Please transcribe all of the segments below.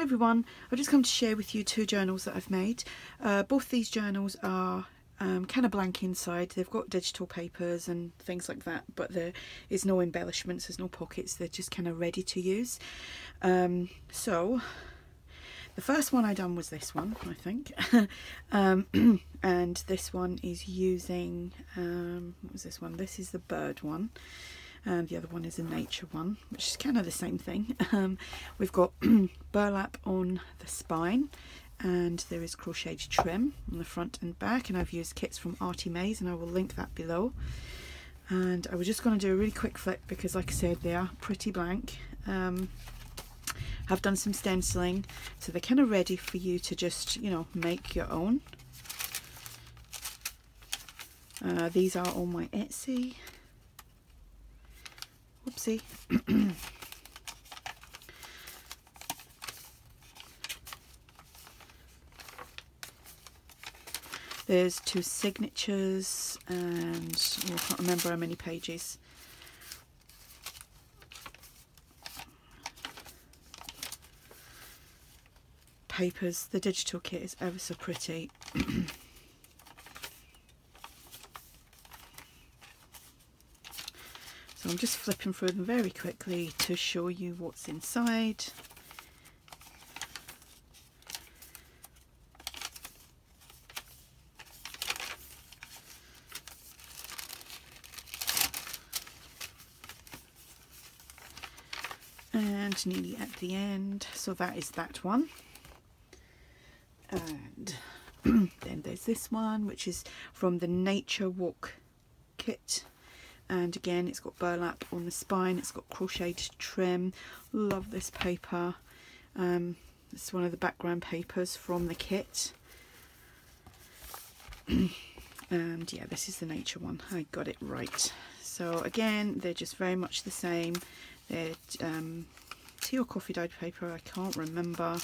Hi everyone, I've just come to share with you two journals that I've made. Both these journals are kind of blank inside. They've got digital papers and things like that, but there is no embellishments, there's no pockets, they're just kind of ready to use. So the first one I done was this one, I think. And this one is using, what was this one? This is the bird one. The other one is a nature one, which is kind of the same thing. We've got burlap on the spine, and there is crocheted trim on the front and back, and I've used kits from ARTYmaze, and I will link that below. And I was just going to do a really quick flip because, like I said, they are pretty blank. I've done some stenciling, so they're kind of ready for you to just, you know, make your own. These are on my Etsy. Whoopsie. There's two signatures and I can't remember how many pages. Papers. The digital kit is ever so pretty. So I'm just flipping through them very quickly to show you what's inside. And nearly at the end, so that is that one. And then there's this one, which is from the Nature Walk kit. And again, it's got burlap on the spine, it's got crocheted trim. Love this paper. It's one of the background papers from the kit. And yeah, this is the nature one. I got it right. So again, they're just very much the same. They're tea or coffee dyed paper, I can't remember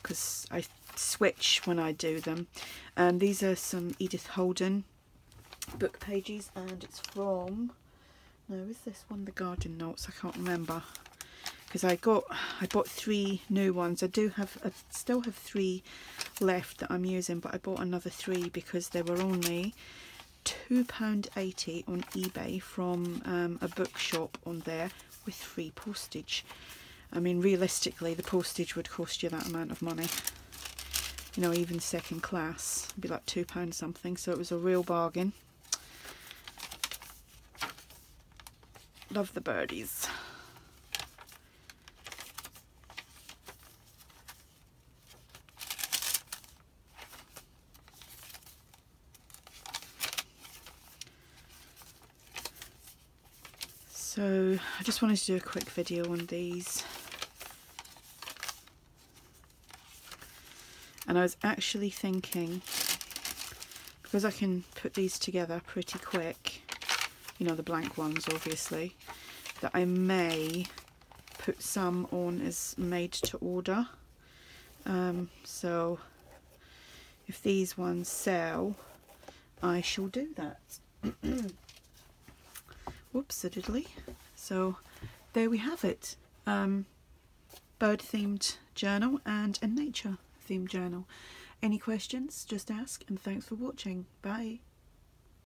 because I switch when I do them. These are some Edith Holden book pages, and it's from, no, is this one the garden notes? I can't remember because I bought 3 new ones. I still have 3 left that I'm using, but I bought another 3 because they were only £2.80 on eBay from a bookshop on there with free postage. I mean, realistically, the postage would cost you that amount of money. You know, even second class would be like £2 something, so it was a real bargain. Love the birdies. So I just wanted to do a quick video on these. And I was actually thinking, because I can put these together pretty quick, you know, the blank ones obviously, that I may put some on as made to order. So if these ones sell, I shall do that. Whoops-a-diddly. So there we have it. Bird themed journal and a nature themed journal. Any questions, just ask, and thanks for watching. Bye.